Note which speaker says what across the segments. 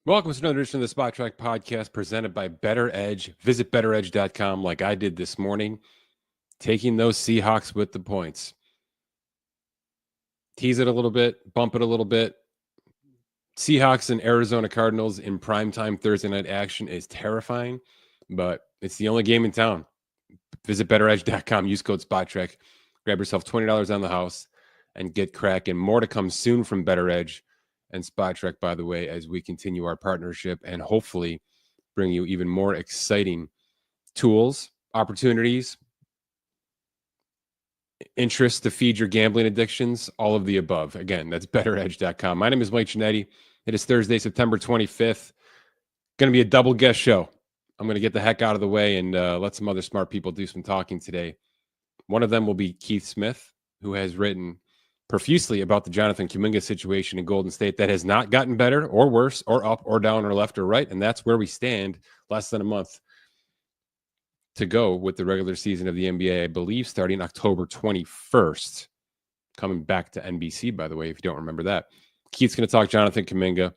Speaker 1: Welcome to another edition of the Spot Track Podcast presented by Bettor Edge. Visit bettoredge.com like I did this morning, taking those Seahawks with the points. Tease it a little bit, bump it a little bit. Seahawks and Arizona Cardinals in primetime Thursday night action is terrifying, but it's the only game in town. Visit bettoredge.com, use code SPOTTRACK, grab yourself $20 on the house, and get cracking. More to come soon from Bettor Edge and Spot Trek, by the way, as we continue our partnership and hopefully bring you even more exciting tools, opportunities, interest to feed your gambling addictions, all of the above. Again, that's bettoredge.com. My name is Mike Giannetti. It is Thursday, September 25th. Going to be a double guest show. I'm going to get the heck out of the way and let some other smart people do some talking today. One of them will be Keith Smith, who has written profusely about the Jonathan Kuminga situation in Golden State that has not gotten better or worse or up or down or left or right. And that's where we stand less than a month to go with the regular season of the NBA, I believe, starting October 21st. Coming back to NBC, by the way, if you don't remember that. Keith's going to talk Jonathan Kuminga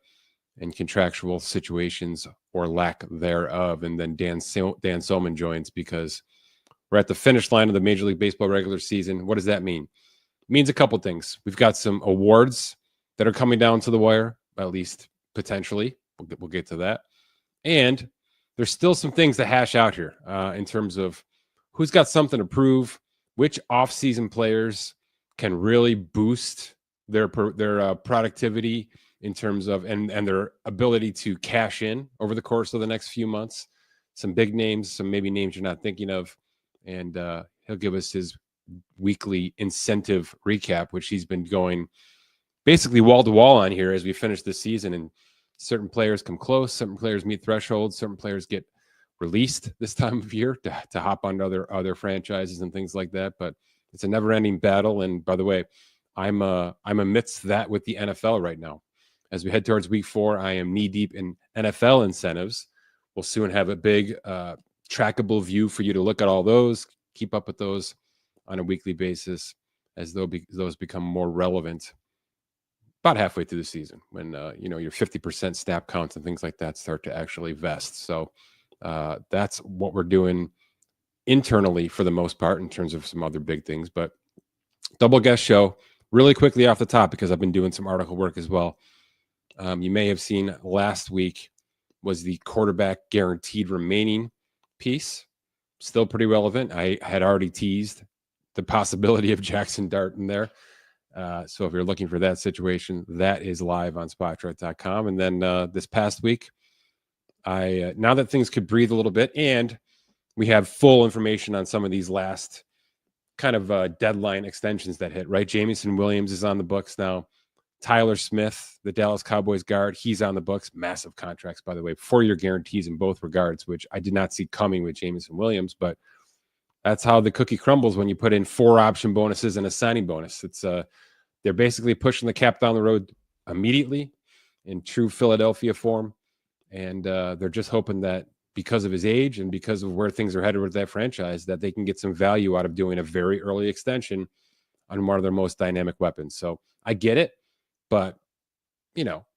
Speaker 1: and contractual situations or lack thereof. And then Dan Soemann joins because we're at the finish line of the Major League Baseball regular season. What does that mean? It means a couple things. We've got some awards that are coming down to the wire, at least potentially. We'll get to that. And there's still some things to hash out here in terms of who's got something to prove, which off-season players can really boost their productivity in terms of and their ability to cash in over the course of the next few months. Some big names, some maybe names you're not thinking of, and he'll give us his weekly incentive recap, which he's been going basically wall to wall on here as we finish this season. And certain players come close, certain players meet thresholds, certain players get released this time of year to hop on other franchises and things like that. But it's a never-ending battle. And by the way, I'm amidst that with the NFL right now. As we head towards week 4, I am knee-deep in NFL incentives. We'll soon have a big trackable view for you to look at all those, keep up with those on a weekly basis as those become more relevant about halfway through the season when your 50% snap counts and things like that start to actually vest. So that's what we're doing internally for the most part in terms of some other big things. But double guest show really quickly off the top because I've been doing some article work as well. You may have seen last week was the quarterback guaranteed remaining piece. Still pretty relevant. I had already teased the possibility of Jackson Dart in there. So if you're looking for that situation, that is live on spotchart.com. And then this past week, now that things could breathe a little bit and we have full information on some of these last kind of deadline extensions that hit, right? Jamison Williams is on the books now. Tyler Smith, the Dallas Cowboys guard, he's on the books. Massive contracts, by the way, 4-year guarantees in both regards, which I did not see coming with Jamison Williams, but that's how the cookie crumbles when you put in 4 option bonuses and a signing bonus. It's they're basically pushing the cap down the road immediately in true Philadelphia form. And they're just hoping that because of his age and because of where things are headed with that franchise, that they can get some value out of doing a very early extension on one of their most dynamic weapons. So I get it, but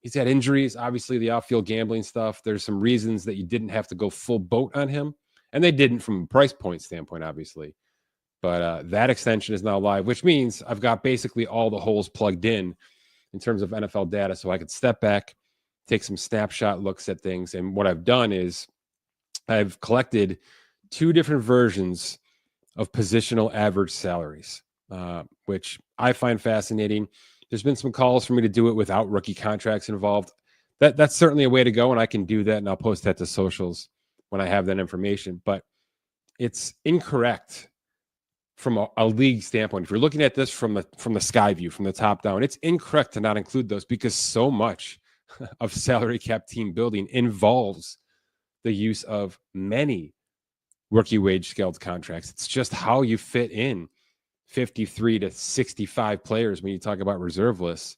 Speaker 1: he's had injuries, obviously the outfield gambling stuff. There's some reasons that you didn't have to go full boat on him. And they didn't from a price point standpoint, obviously. But that extension is now live, which means I've got basically all the holes plugged in terms of NFL data. So I could step back, take some snapshot looks at things. And what I've done is I've collected 2 different versions of positional average salaries, which I find fascinating. There's been some calls for me to do it without rookie contracts involved. That's certainly a way to go, and I can do that, and I'll post that to socials when I have that information. But it's incorrect from a league standpoint. If you're looking at this from the sky view, from the top down, it's incorrect to not include those because so much of salary cap team building involves the use of many rookie wage scaled contracts. It's just how you fit in 53 to 65 players when you talk about reserve lists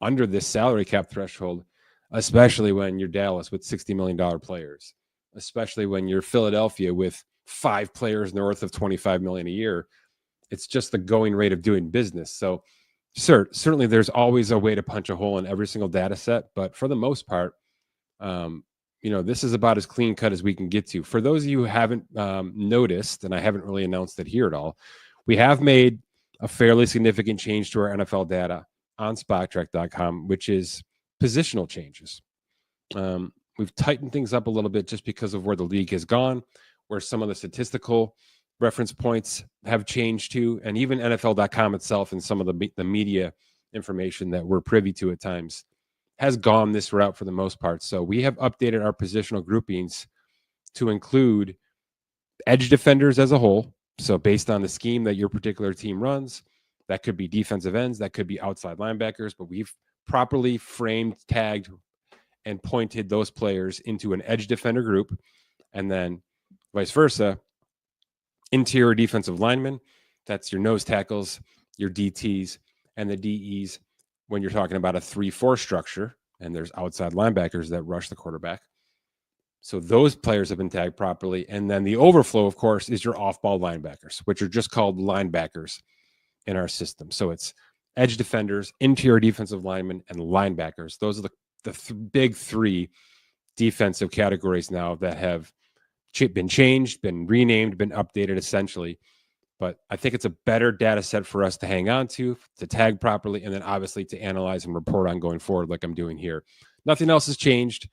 Speaker 1: under this salary cap threshold, especially when you're Dallas with $60 million players, especially when you're Philadelphia with 5 players north of $25 million a year. It's just the going rate of doing business. So certainly there's always a way to punch a hole in every single data set, but for the most part, This is about as clean cut as we can get to. For those of you who haven't noticed, and I haven't really announced it here at all, we have made a fairly significant change to our NFL data on SpotTrack.com, which is positional changes. We've tightened things up a little bit just because of where the league has gone, where some of the statistical reference points have changed to, and even NFL.com itself and some of the media information that we're privy to at times has gone this route for the most part. So we have updated our positional groupings to include edge defenders as a whole. So based on the scheme that your particular team runs, that could be defensive ends, that could be outside linebackers, but we've properly framed, tagged, and pointed those players into an edge defender group. And then vice versa, interior defensive linemen, that's your nose tackles, your DTs, and the DEs when you're talking about a 3-4 structure, and there's outside linebackers that rush the quarterback. So those players have been tagged properly. And then the overflow, of course, is your off-ball linebackers, which are just called linebackers in our system. So it's edge defenders, interior defensive linemen, and linebackers. Those are the big three defensive categories now that have been changed, been renamed, been updated essentially. But I think it's a better data set for us to hang on to tag properly, and then obviously to analyze and report on going forward like I'm doing here. Nothing else has changed.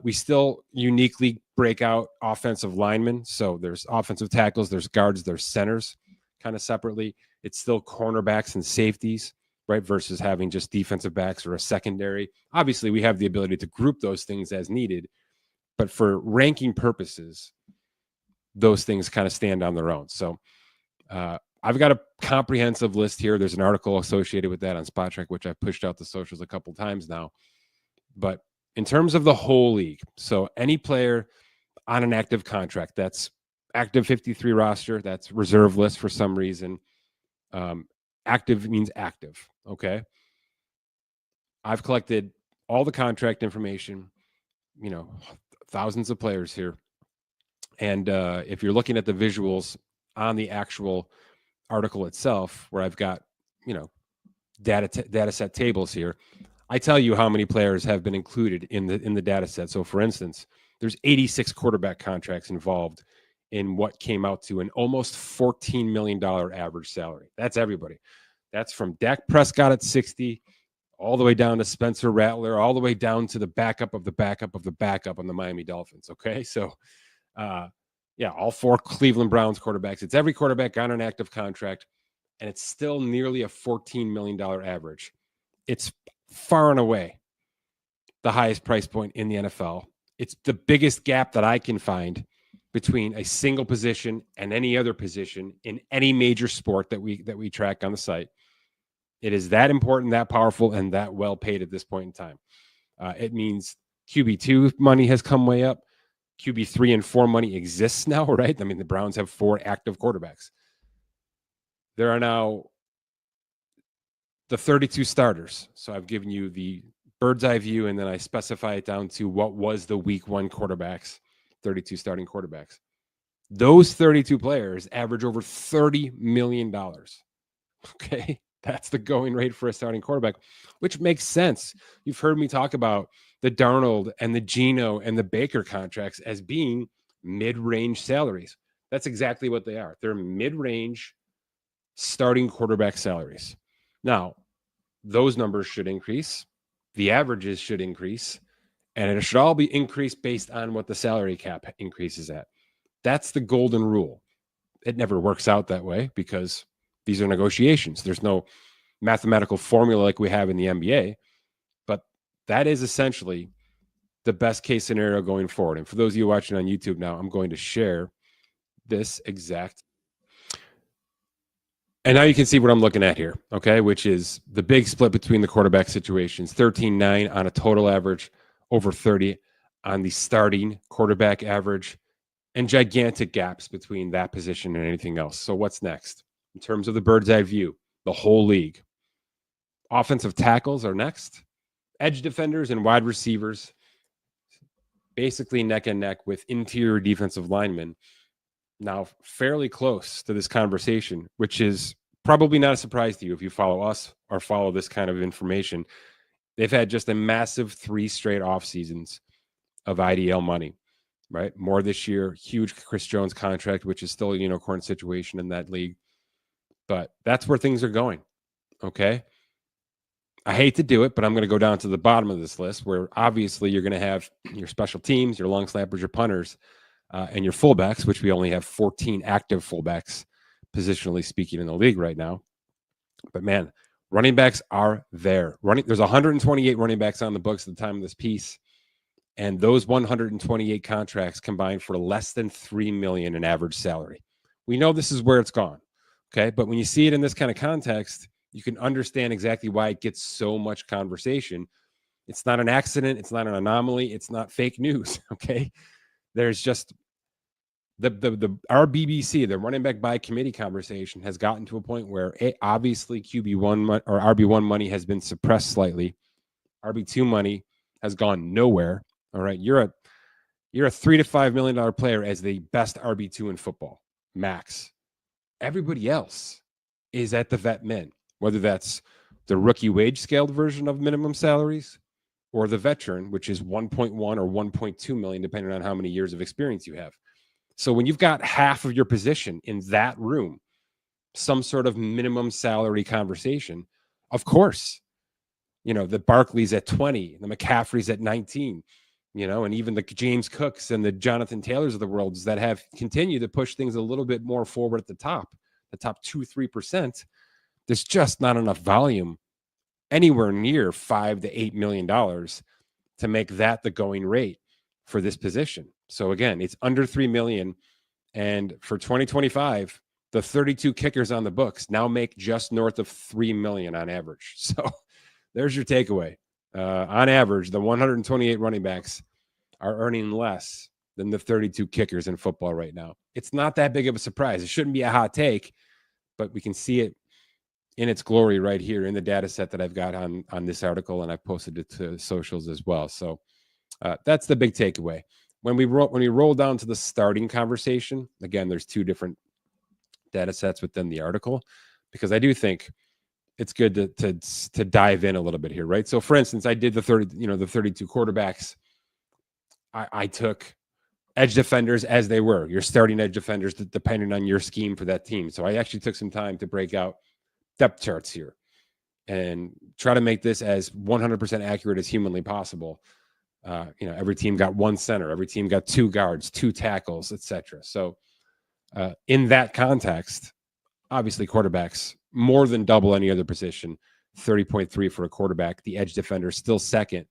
Speaker 1: We still uniquely break out offensive linemen. So there's offensive tackles, there's guards, there's centers kind of separately. It's still cornerbacks and safeties, right? Versus having just defensive backs or a secondary. Obviously, we have the ability to group those things as needed. But for ranking purposes, those things kind of stand on their own. So I've got a comprehensive list here. There's an article associated with that on SpotTrack, which I've pushed out the socials a couple times now. But in terms of the whole league, so any player on an active contract, that's active 53 roster, that's reserve list for some reason. Active means active, okay? I've collected all the contract information, thousands of players here. And if you're looking at the visuals on the actual article itself, where I've got, data set tables here, I tell you how many players have been included in the data set. So for instance, there's 86 quarterback contracts involved in what came out to an almost $14 million average salary. That's everybody. That's from Dak Prescott at 60, all the way down to Spencer Rattler, all the way down to the backup of the backup of the backup on the Miami Dolphins. Okay. So, all 4 Cleveland Browns quarterbacks. It's every quarterback on an active contract, and it's still nearly a $14 million average. It's far and away the highest price point in the NFL. It's the biggest gap that I can find between a single position and any other position in any major sport that we track on the site. It is that important, that powerful, and that well paid at this point in time. It means QB2 money has come way up. QB3 and 4 money exists now, right? I mean, the Browns have 4 active quarterbacks. There are now the 32 starters. So I've given you the bird's eye view, and then I specify it down to what was the week 1 quarterbacks, 32 starting quarterbacks. Those 32 players average over $30 million. Okay. That's the going rate for a starting quarterback, which makes sense. You've heard me talk about the Darnold and the Geno and the Baker contracts as being mid-range salaries. That's exactly what they are. They're mid-range starting quarterback salaries. Now, those numbers should increase. The averages should increase. And it should all be increased based on what the salary cap increases at. That's the golden rule. It never works out that way because these are negotiations. There's no mathematical formula like we have in the NBA, but that is essentially the best case scenario going forward. And for those of you watching on YouTube now, I'm going to share this exact. And now you can see what I'm looking at here, okay, which is the big split between the quarterback situations, 13-9 on a total average, over 30 on the starting quarterback average, and gigantic gaps between that position and anything else. So what's next? In terms of the bird's eye view, the whole league. Offensive tackles are next. Edge defenders and wide receivers, basically neck and neck with interior defensive linemen. Now, fairly close to this conversation, which is probably not a surprise to you if you follow us or follow this kind of information. They've had just a massive 3 straight off seasons of IDL money, right? More this year, huge Chris Jones contract, which is still a unicorn situation in that league. But that's where things are going, okay? I hate to do it, but I'm going to go down to the bottom of this list where obviously you're going to have your special teams, your long snappers, your punters, and your fullbacks, which we only have 14 active fullbacks, positionally speaking, in the league right now. But man, running backs are there. There's 128 running backs on the books at the time of this piece, and those 128 contracts combined for less than $3 million in average salary. We know this is where it's gone, okay? But when you see it in this kind of context, you can understand exactly why it gets so much conversation. It's not an accident. It's not an anomaly. It's not fake news, okay? There's just our BBC, the running back by committee conversation, has gotten to a point where obviously QB1 or RB1 money has been suppressed slightly. RB2 money has gone nowhere. All right, you're a $3 to $5 million player as the best RB2 in football, max. Everybody else is at the vet min, whether that's the rookie wage scaled version of minimum salaries or the veteran, which is 1.1 or 1.2 million, depending on how many years of experience you have. So when you've got half of your position in that room, some sort of minimum salary conversation, of course, the Barkley's at 20, the McCaffrey's at 19, and even the James Cooks and the Jonathan Taylors of the world that have continued to push things a little bit more forward at the top 2-3%. There's just not enough volume anywhere near $5 to $8 million to make that the going rate for this position. So again, it's under $3 million. And for 2025, the 32 kickers on the books now make just north of $3 million on average. So there's your takeaway. On average, the 128 running backs are earning less than the 32 kickers in football right now. It's not that big of a surprise. It shouldn't be a hot take, but we can see it in its glory right here in the data set that I've got on this article, and I've posted it to socials as well. So that's the big takeaway. When we roll down to the starting conversation, again, there's two different data sets within the article, because I do think it's good to dive in a little bit here, right? So, for instance, I did the 32 quarterbacks. I took edge defenders as they were, your starting edge defenders, depending on your scheme for that team. So I actually took some time to break out depth charts here and try to make this as 100% accurate as humanly possible. Every team got one center, every team got two guards, two tackles, etc. So in that context, obviously quarterbacks more than double any other position, 30.3 for a quarterback. The edge defender still second,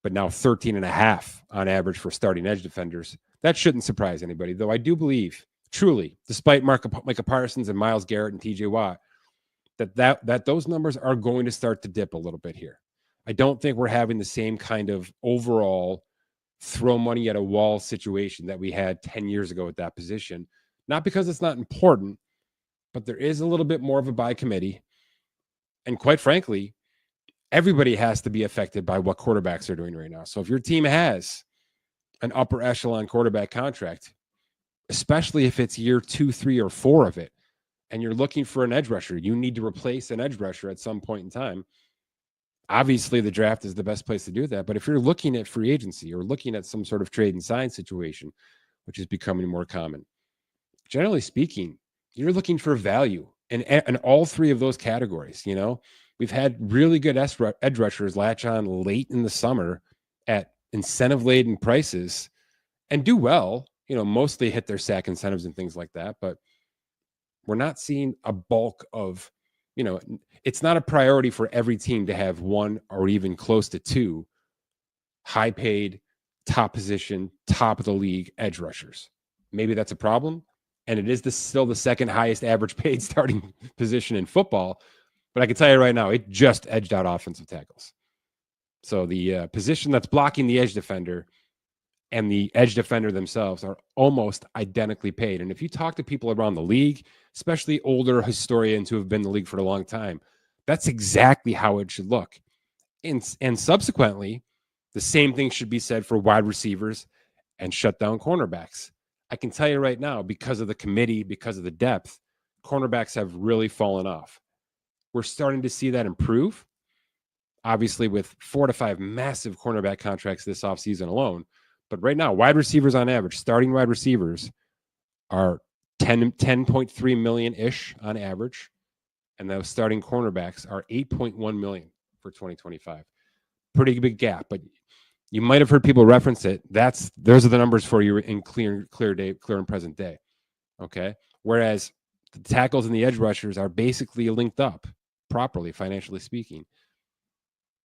Speaker 1: but now 13.5 on average for starting edge defenders. That shouldn't surprise anybody, though I do believe, truly, despite Micah Parsons and Myles Garrett and TJ Watt, that those numbers are going to start to dip a little bit here. I don't think we're having the same kind of overall throw money at a wall situation that we had 10 years ago at that position. Not because it's not important, but there is a little bit more of a by committee. And quite frankly, everybody has to be affected by what quarterbacks are doing right now. So if your team has an upper echelon quarterback contract, especially if it's year 2, 3, or 4 of it, and you're looking for an edge rusher, you need to replace an edge rusher at some point in time. Obviously, the draft is the best place to do that. But if you're looking at free agency or looking at some sort of trade and sign situation, which is becoming more common, generally speaking, you're looking for value in all three of those categories. We've had really good edge rushers latch on late in the summer at incentive-laden prices and do well, mostly hit their sack incentives and things like that. But we're not seeing a bulk of, it's not a priority for every team to have one or even close to two high-paid, top position, top of the league edge rushers. Maybe that's a problem. And it is still the second highest average paid starting position in football. But I can tell you right now, it just edged out offensive tackles. So the position that's blocking the edge defender and the edge defender themselves are almost identically paid. And if you talk to people around the league, especially older historians who have been in the league for a long time, that's exactly how it should look. And subsequently, the same thing should be said for wide receivers and shutdown cornerbacks. I can tell you right now, because of the committee, because of the depth, cornerbacks have really fallen off. We're starting to see that improve. Obviously, with 4 to 5 massive cornerback contracts this offseason alone. But right now, wide receivers on average, starting wide receivers are 10.3 million-ish on average. And those starting cornerbacks are 8.1 million for 2025. Pretty big gap, but you might have heard people reference it. Those are the numbers for you in clear and present day. Okay. Whereas the tackles and the edge rushers are basically linked up properly, financially speaking.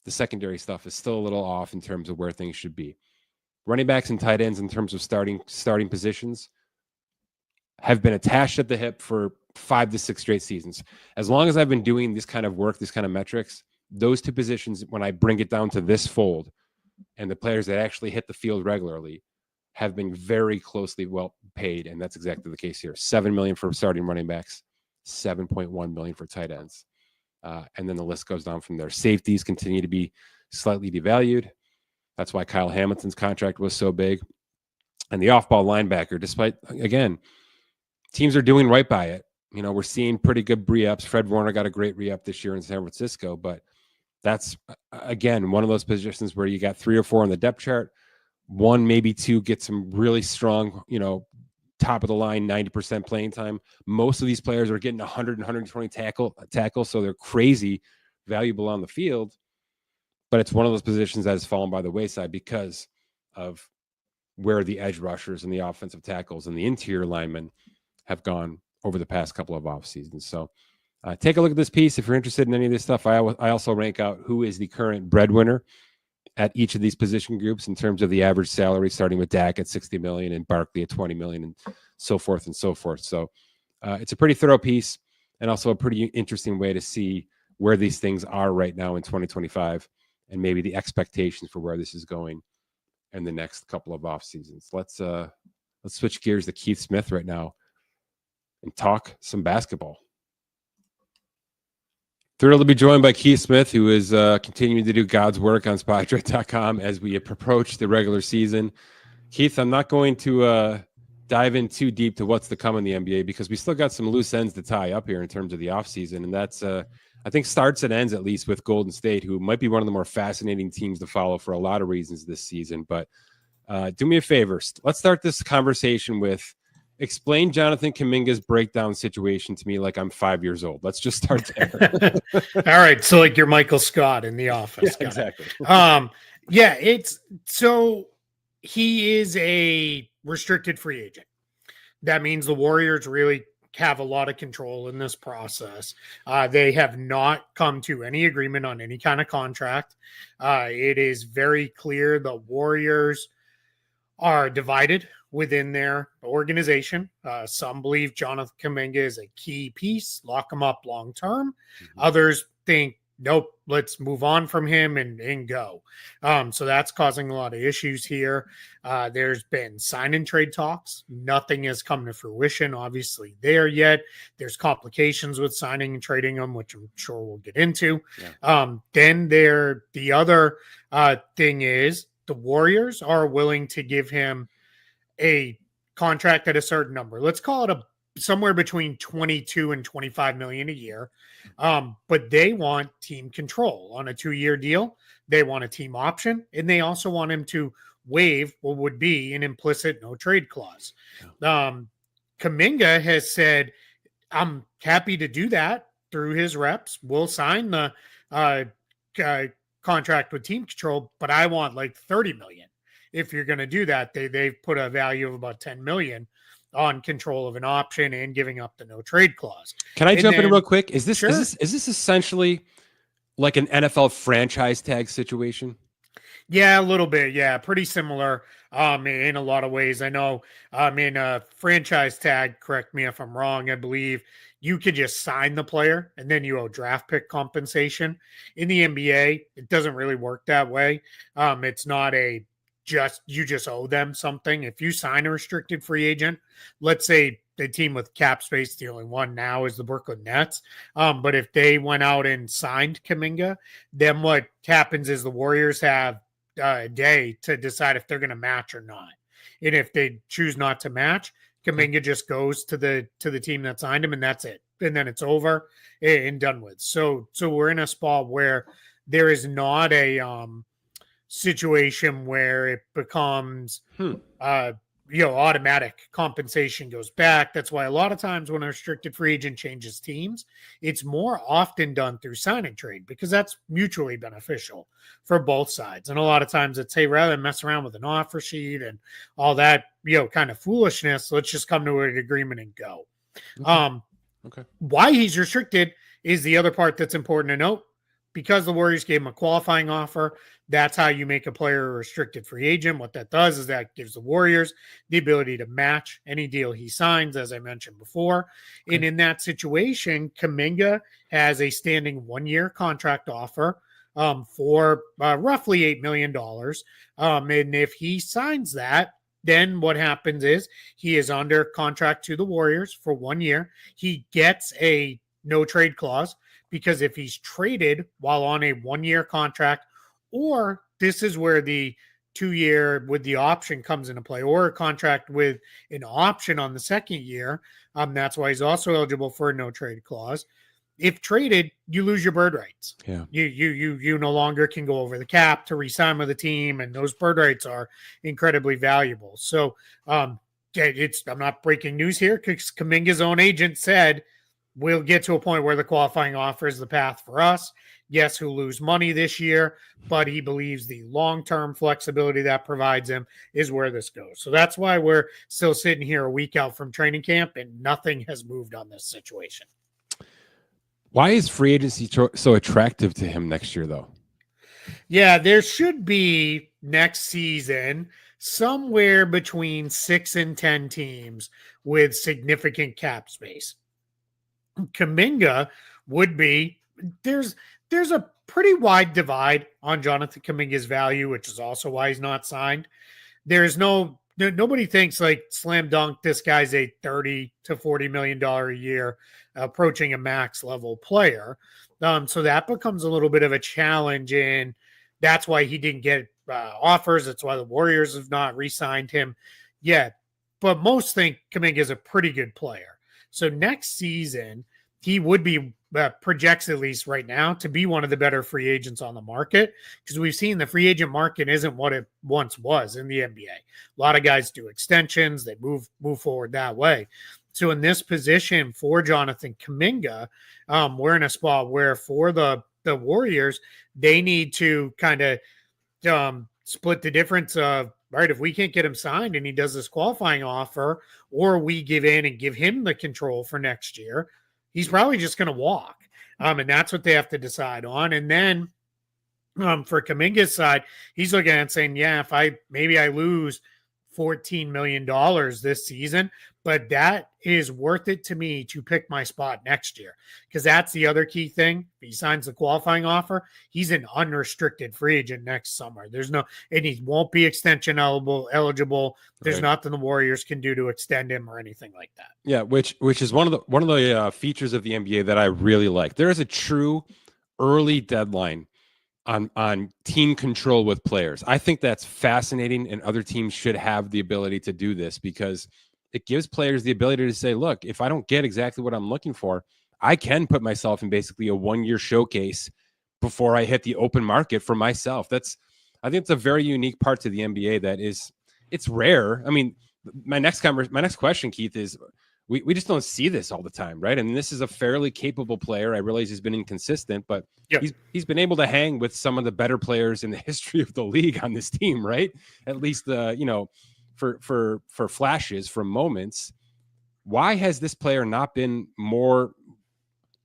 Speaker 1: The secondary stuff is still a little off in terms of where things should be. Running backs and tight ends in terms of starting positions have been attached at the hip for 5 to 6 straight seasons. As long as I've been doing this kind of work, this kind of metrics, those two positions, when I bring it down to this fold, and the players that actually hit the field regularly have been very closely well paid. And that's exactly the case here. $7 million for starting running backs, $7.1 million for tight ends. And then the list goes down from there. Safeties continue to be slightly devalued. That's why Kyle Hamilton's contract was so big. And the off-ball linebacker, despite, again, teams are doing right by it. You know, we're seeing pretty good re-ups. Fred Warner got a great re-up this year in San Francisco, but that's, again, one of those positions where you got 3 or 4 on the depth chart. 1, maybe 2 get some really strong, top of the line, 90% playing time. Most of these players are getting 100 and 120 tackles, so they're crazy valuable on the field. But it's one of those positions that has fallen by the wayside because of where the edge rushers and the offensive tackles and the interior linemen have gone over the past couple of off seasons. So take a look at this piece if you're interested in any of this stuff. I also rank out who is the current breadwinner at each of these position groups in terms of the average salary, starting with Dak at 60 million and Barkley at 20 million and so forth and so forth. So it's a pretty thorough piece and also a pretty interesting way to see where these things are right now in 2025 and maybe the expectations for where this is going in the next couple of off seasons. Let's switch gears to Keith Smith right now and talk some basketball. Thrilled to be joined by Keith Smith, who is continuing to do God's work on SpotDraft.com as we approach the regular season. Keith, I'm not going to dive in too deep to what's to come in the NBA because we still got some loose ends to tie up here in terms of the offseason. And that's, I think, starts and ends at least with Golden State, who might be one of the more fascinating teams to follow for a lot of reasons this season. But do me a favor. Let's start this conversation with explain Jonathan Kuminga's breakdown situation to me like I'm 5 years old. Let's just start there.
Speaker 2: All right. So like you're Michael Scott in The Office.
Speaker 1: Yeah, exactly.
Speaker 2: It's so he is a restricted free agent. That means the Warriors really have a lot of control in this process. They have not come to any agreement on any kind of contract. It is very clear the Warriors are divided within their organization. Some believe Jonathan Kuminga is a key piece, lock him up long term. Mm-hmm. Others think, nope, let's move on from him and go. So that's causing a lot of issues here. There's been sign and trade talks. Nothing has come to fruition, obviously, there yet. There's complications with signing and trading them, which I'm sure we'll get into. Yeah. Then the other thing is the Warriors are willing to give him a contract at a certain number. Let's call it somewhere between 22 and 25 million a year. But they want team control on a 2-year deal. They want a team option, and they also want him to waive what would be an implicit no trade clause. Kuminga has said, I'm happy to do that through his reps. We'll sign the contract with team control, but I want like 30 million. If you're going to do that, they've put a value of about 10 million on control of an option and giving up the no trade clause.
Speaker 1: Can I jump in real quick? Is this essentially like an NFL franchise tag situation?
Speaker 2: Yeah, a little bit. Yeah, pretty similar in a lot of ways. I know in a franchise tag, correct me if I'm wrong, I believe you could just sign the player and then you owe draft pick compensation. In the NBA, it doesn't really work that way. It's not you just owe them something. If you sign a restricted free agent, let's say the team with cap space, the only one now is the Brooklyn Nets. But if they went out and signed Kuminga, then what happens is the Warriors have a day to decide if they're going to match or not. And if they choose not to match, Kuminga just goes to the team that signed him, and that's it. And then it's over and done with. So we're in a spot where there is not a situation where it becomes
Speaker 1: Hmm.
Speaker 2: automatic compensation goes back. That's why a lot of times when a restricted free agent changes teams, it's more often done through sign and trade because that's mutually beneficial for both sides. And a lot of times it's, hey, rather than mess around with an offer sheet and all that, kind of foolishness, let's just come to an agreement and go.
Speaker 1: Okay.
Speaker 2: Why he's restricted is the other part that's important to note. Because the Warriors gave him a qualifying offer, that's how you make a player a restricted free agent. What that does is that gives the Warriors the ability to match any deal he signs, as I mentioned before. Okay. And in that situation, Kuminga has a standing 1-year contract offer for roughly $8 million. And if he signs that, then what happens is he is under contract to the Warriors for 1 year. He gets a no trade clause because if he's traded while on a 1-year contract, or this is where the 2-year with the option comes into play, or a contract with an option on the second year, that's why he's also eligible for a no trade clause. If traded, you lose your bird rights.
Speaker 1: Yeah.
Speaker 2: You no longer can go over the cap to re-sign with the team, and those bird rights are incredibly valuable. So I'm not breaking news here because Kuminga's own agent said we'll get to a point where the qualifying offer is the path for us. Yes, he'll lose money this year, but he believes the long-term flexibility that provides him is where this goes. So that's why we're still sitting here a week out from training camp and nothing has moved on this situation.
Speaker 1: Why is free agency so attractive to him next year, though?
Speaker 2: Yeah, there should be next season somewhere between 6 and 10 teams with significant cap space. Kuminga would be, there's a pretty wide divide on Jonathan Kuminga's value, which is also why he's not signed. Nobody thinks like slam dunk, this guy's a $30 to $40 million a year, approaching a max level player. So that becomes a little bit of a challenge, and that's why he didn't get offers. That's why the Warriors have not re-signed him yet. But most think Kuminga is a pretty good player. So next season, he would be projects, at least right now, to be one of the better free agents on the market, because we've seen the free agent market isn't what it once was in the NBA. A lot of guys do extensions, they move forward that way. So in this position for Jonathan Kuminga, we're in a spot where for the Warriors, they need to kind of split the difference of, right, if we can't get him signed and he does this qualifying offer, or we give in and give him the control for next year, he's probably just going to walk. And that's what they have to decide on. And then for Kuminga's side, he's looking at saying, yeah, if I lose $14 million this season, but that is worth it to me to pick my spot next year. Because that's the other key thing. If he signs the qualifying offer, he's an unrestricted free agent next summer. And he won't be extension eligible. There's nothing the Warriors can do to extend him or anything like that.
Speaker 1: Yeah, which is one of the features of the NBA that I really like. There is a true early deadline on team control with players. I think that's fascinating, and other teams should have the ability to do this because it gives players the ability to say, look, if I don't get exactly what I'm looking for, I can put myself in basically a 1-year showcase before I hit the open market for myself. I think it's a very unique part to the NBA it's rare. I mean, my next question, Keith, is we just don't see this all the time, right? And this is a fairly capable player. I realize he's been inconsistent, but he's been able to hang with some of the better players in the history of the league on this team, right? At least for flashes, for moments. Why has this player not been more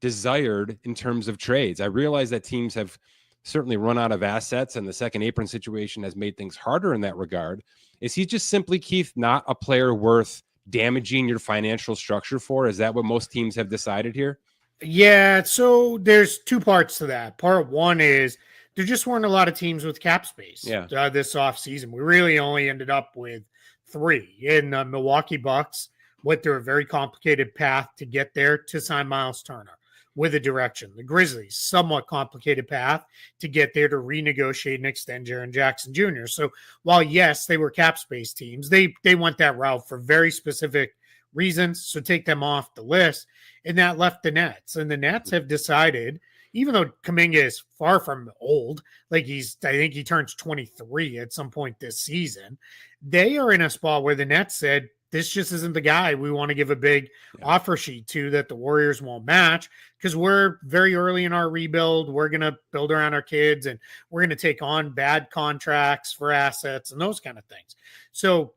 Speaker 1: desired in terms of trades? I realize that teams have certainly run out of assets, and the second apron situation has made things harder in that regard. Is he just simply, Keith, not a player worth damaging your financial structure for? Is that what most teams have decided here?
Speaker 2: Yeah, so there's two parts to that. Part one is there just weren't a lot of teams with cap space this offseason. We really only ended up with 3. In the Milwaukee Bucks went through a very complicated path to get there to sign Miles Turner with a direction. The Grizzlies, somewhat complicated path to get there to renegotiate and extend Jaren Jackson Jr. So while, yes, they were cap space teams, they went that route for very specific reasons. So take them off the list. And that left the Nets. And the Nets have decided, even though Kuminga is far from old, like I think he turns 23 at some point this season, they are in a spot where the Nets said, this just isn't the guy we want to give a big offer sheet to that the Warriors won't match because we're very early in our rebuild. We're going to build around our kids and we're going to take on bad contracts for assets and those kind of things. So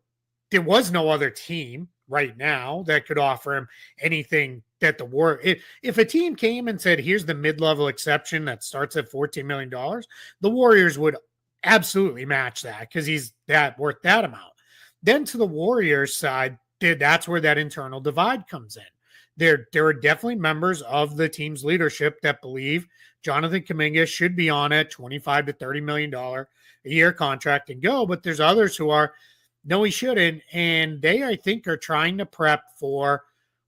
Speaker 2: there was no other team right now that could offer him anything that the Warriors. If a team came and said, here's the mid-level exception that starts at $14 million, the Warriors would absolutely match that because he's worth that amount. Then to the Warriors side, that's where that internal divide comes in. There are definitely members of the team's leadership that believe Jonathan Kuminga should be on a $25 to $30 million a year contract and go, but there's others who are, no, he shouldn't. And they, I think, are trying to prep for,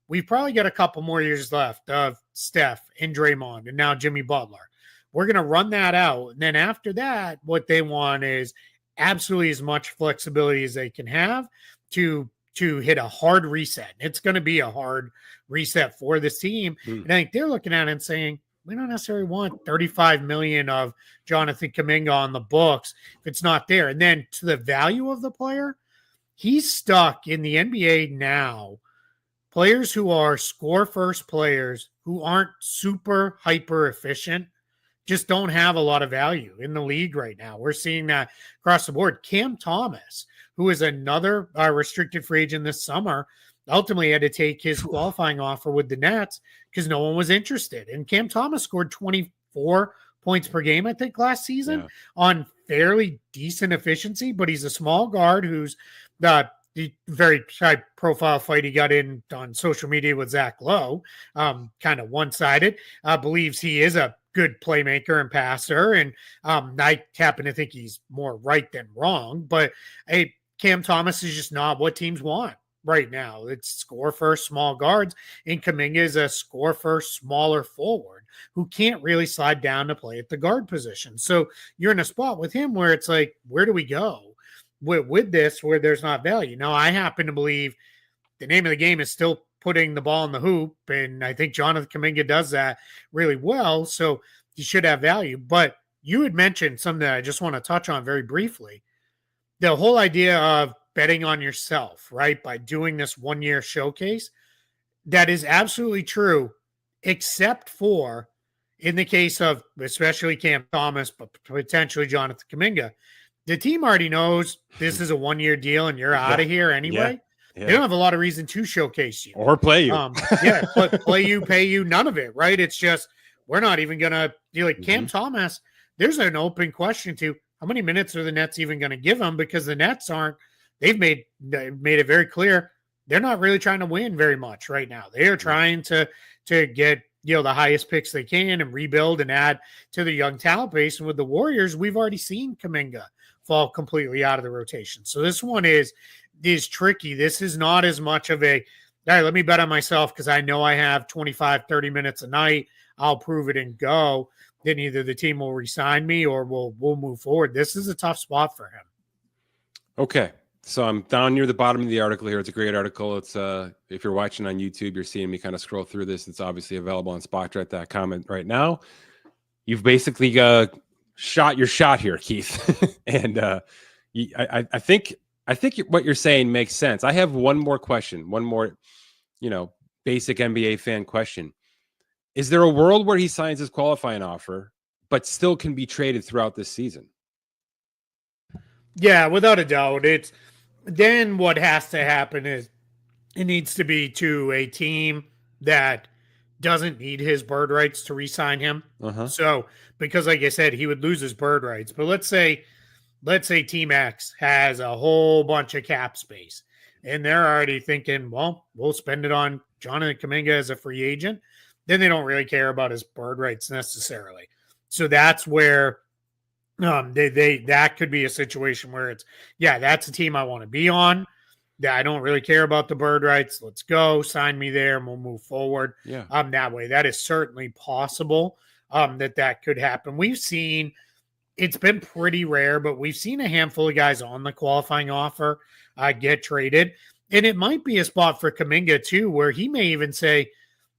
Speaker 2: we've probably got a couple more years left of Steph and Draymond and now Jimmy Butler. We're going to run that out. And then after that, what they want is absolutely as much flexibility as they can have to hit a hard reset. It's going to be a hard reset for this team. And I think they're looking at it and saying, we don't necessarily want 35 million of Jonathan Kuminga on the books if it's not there. And then to the value of the player, he's stuck in the NBA now. Players who are score first players who aren't super hyper efficient just don't have a lot of value in the league right now. We're seeing that across the board. Cam Thomas, who is another restricted free agent this summer, ultimately had to take his qualifying offer with the Nets because no one was interested. And Cam Thomas scored 24 points per game, I think, last season on fairly decent efficiency, but he's a small guard who's the very high profile fight he got in on social media with Zach Lowe, kind of one-sided, believes he is a good playmaker and passer. And I happen to think he's more right than wrong, but Cam Thomas is just not what teams want right now. It's score first small guards, and Kuminga is a score first smaller forward who can't really slide down to play at the guard position. So you're in a spot with him where it's like, where do we go with this where there's not value? Now, I happen to believe the name of the game is still putting the ball in the hoop, and I think Jonathan Kuminga does that really well, so he should have value. But you had mentioned something that I just want to touch on very briefly. The whole idea of betting on yourself, right, by doing this one-year showcase, that is absolutely true, except for in the case of especially Cam Thomas, but potentially Jonathan Kuminga. The team already knows this is a one-year deal and you're out of here anyway. Yeah. They don't have a lot of reason to showcase you.
Speaker 1: Or play you.
Speaker 2: Play you, pay you, none of it, right? It's just, we're not even going to deal like Cam Thomas. There's an open question to how many minutes are the Nets even going to give him, because the Nets they've made it very clear they're not really trying to win very much right now. They are trying to get, the highest picks they can and rebuild and add to the young talent base. And with the Warriors, we've already seen Kuminga fall completely out of the rotation. So this one is tricky. This is not as much of a, all right, let me bet on myself because I know I have 25, 30 minutes a night. I'll prove it and go. Then either the team will re-sign me or we'll move forward. This is a tough spot for him.
Speaker 1: Okay. So I'm down near the bottom of the article here. It's a great article. It's if you're watching on YouTube, you're seeing me kind of scroll through this. It's obviously available on Spotrac.com right now. You've basically shot your shot here, Keith. And I think what you're saying makes sense. I have one more question, basic NBA fan question. Is there a world where he signs his qualifying offer, but still can be traded throughout this season?
Speaker 2: Yeah, without a doubt. Then what has to happen is it needs to be to a team that doesn't need his bird rights to re-sign him. So, because like I said, he would lose his bird rights. But let's say Team X has a whole bunch of cap space, and they're already thinking, well, we'll spend it on Jonathan Kuminga as a free agent. Then they don't really care about his bird rights necessarily. So that's where that could be a situation where it's, that's a team I want to be on. I don't really care about the bird rights. Let's go, sign me there, and we'll move forward. That way. That is certainly possible that could happen. We've seen, it's been pretty rare, but we've seen a handful of guys on the qualifying offer get traded. And it might be a spot for Kuminga too, where he may even say,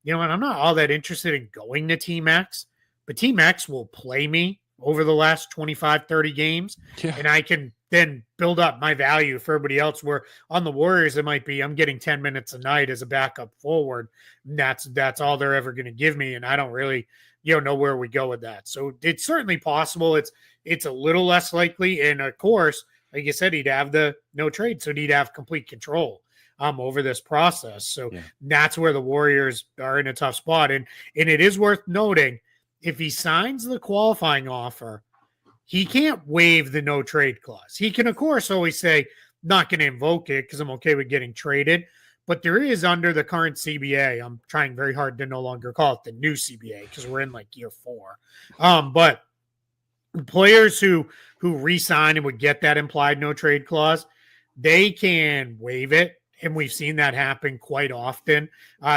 Speaker 2: you know what, I'm not all that interested in going to Team X, but Team X will play me over the last 25, 30 games.
Speaker 1: Yeah.
Speaker 2: And I can then build up my value for everybody else, where on the Warriors, it might be I'm getting 10 minutes a night as a backup forward. And that's all they're ever going to give me. And I don't really, know where we go with that. So it's certainly possible. It's a little less likely. And of course, like you said, he'd have the no trade. So he'd have complete control over this process. So that's where the Warriors are in a tough spot. And it is worth noting, if he signs the qualifying offer, he can't waive the no trade clause. He can, of course, always say, not going to invoke it because I'm okay with getting traded. But there is, under the current CBA, I'm trying very hard to no longer call it the new CBA because we're in like year 4. But players who re-sign and would get that implied no trade clause, they can waive it. And we've seen that happen quite often